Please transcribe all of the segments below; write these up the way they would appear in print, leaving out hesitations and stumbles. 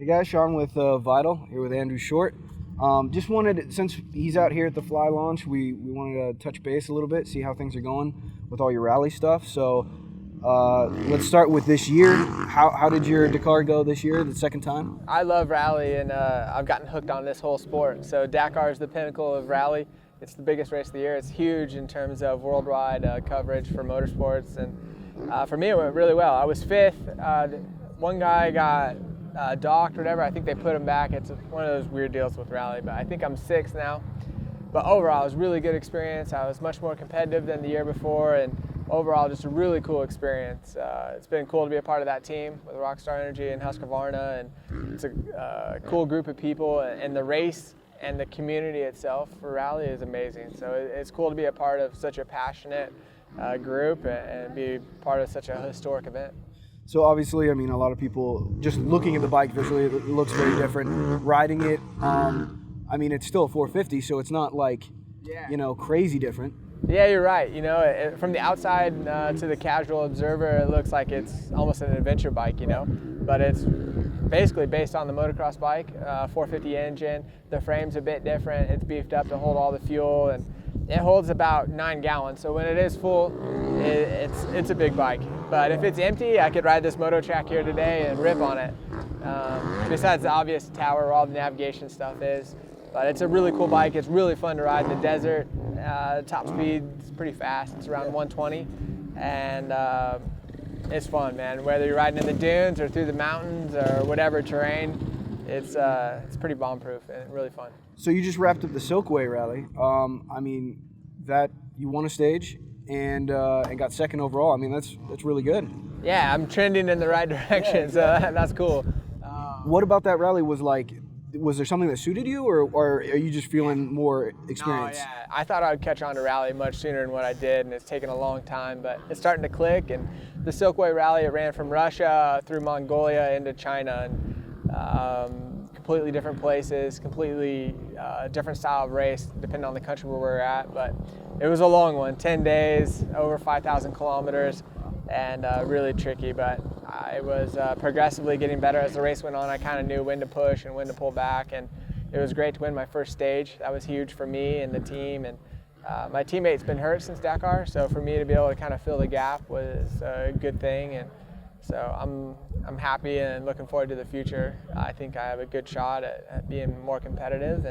Hey guys, Sean with Vital, here with Andrew Short. Just wanted, since he's out here at the Fly launch, we wanted to touch base a little bit, see how things are going with all your rally stuff. So let's start with this year. How did your Dakar go this year, the second time? I love rally, and I've gotten hooked on this whole sport. So Dakar is the pinnacle of rally. It's the biggest race of the year. It's huge in terms of worldwide coverage for motorsports, and for me it went really well. I was fifth. One guy got docked, whatever. I think they put him back. It's one of those weird deals with rally, but I think I'm sixth now. But overall, it was a really good experience. I was much more competitive than the year before, and overall, just a really cool experience. It's been cool to be a part of that team with Rockstar Energy and Husqvarna, and it's a cool group of people, and the race and the community itself for rally is amazing. So it's cool to be a part of such a passionate group and be part of such a historic event. So obviously, I mean, a lot of people just looking at the bike visually, it looks very different. Riding it, I mean, it's still a 450, so it's not like, crazy different. Yeah, you're right. From the outside to the casual observer, it looks like it's almost an adventure bike, but it's basically based on the motocross bike, 450 engine. The frame's a bit different. It's beefed up to hold all the fuel, and it holds about 9 gallons. So when it is full, it's a big bike. But if it's empty, I could ride this moto track here today and rip on it. Besides the obvious tower where all the navigation stuff is. But it's a really cool bike. It's really fun to ride in the desert. Top speed is pretty fast. It's around 120, and it's fun, man. Whether you're riding in the dunes or through the mountains or whatever terrain, it's pretty bomb-proof and really fun. So you just wrapped up the Silkway Rally. I mean, that you won a stage and got second overall. I mean, that's really good. Yeah, I'm trending in the right direction, so that's cool. What about that rally was there something that suited you, or are you just feeling more experienced? No, yeah. I thought I would catch on to rally much sooner than what I did, and it's taken a long time, but it's starting to click. And the Silkway Rally, it ran from Russia through Mongolia into China, and completely different places, completely different style of race, depending on the country where we're at. But it was a long one, 10 days, over 5,000 kilometers, and really tricky, but I was progressively getting better as the race went on. I kind of knew when to push and when to pull back, and it was great to win my first stage. That was huge for me and the team, and my teammate's been hurt since Dakar, so for me to be able to kind of fill the gap was a good thing, and so I'm happy and looking forward to the future. I think I have a good shot at being more competitive,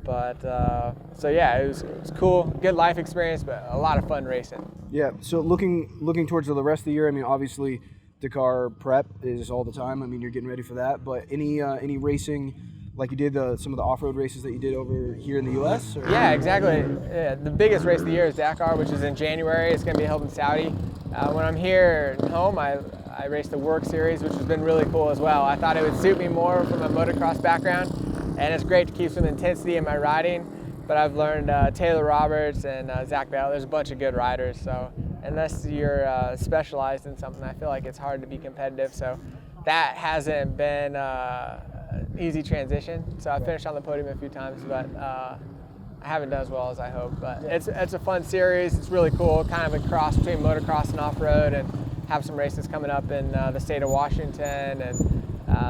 so yeah, it was cool, good life experience, but a lot of fun racing. Yeah, so looking towards the rest of the year, I mean, obviously Dakar prep is all the time. I mean, you're getting ready for that, but any racing like you did some of the off-road races that you did over here in the U.S.? Or? Yeah, exactly. Yeah, the biggest race of the year is Dakar, which is in January. It's going to be held in Saudi. When I'm here at home, I raced the Work Series, which has been really cool as well. I thought it would suit me more from a motocross background, and it's great to keep some intensity in my riding. But I've learned Taylor Roberts and Zach Bell. There's a bunch of good riders, so unless you're specialized in something, I feel like it's hard to be competitive. So that hasn't been an easy transition. So I finished on the podium a few times, but I haven't done as well as I hoped. But it's a fun series. It's really cool, kind of a cross between motocross and off-road, and have some races coming up in the state of Washington and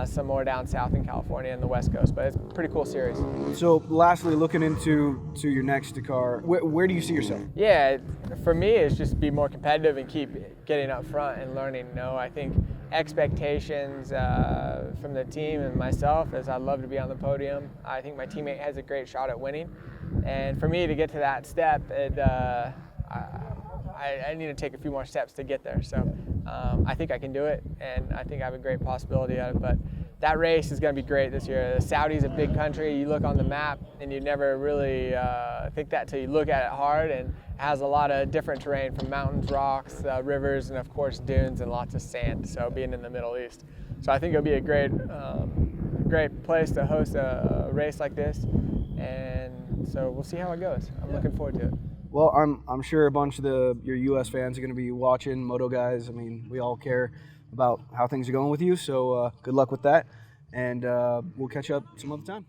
some more down south in California and the West Coast, but it's a pretty cool series. So lastly, looking into your next Dakar, where do you see yourself? Yeah, for me, it's just be more competitive and keep getting up front and learning. I think expectations from the team and myself is I'd love to be on the podium. I think my teammate has a great shot at winning, and for me to get to that step, I need to take a few more steps to get there. So I think I can do it, and I think I have a great possibility at it. But that race is going to be great this year. Saudi's a big country. You look on the map, and you never really think that till you look at it hard. And it has a lot of different terrain, from mountains, rocks, rivers, and of course dunes and lots of sand. So being in the Middle East, so I think it'll be a great place to host a race like this. And so we'll see how it goes. I'm looking forward to it. Well, I'm sure a bunch of your U.S. fans are going to be watching, Moto guys. I mean, we all care about how things are going with you, so good luck with that, and we'll catch up some other time.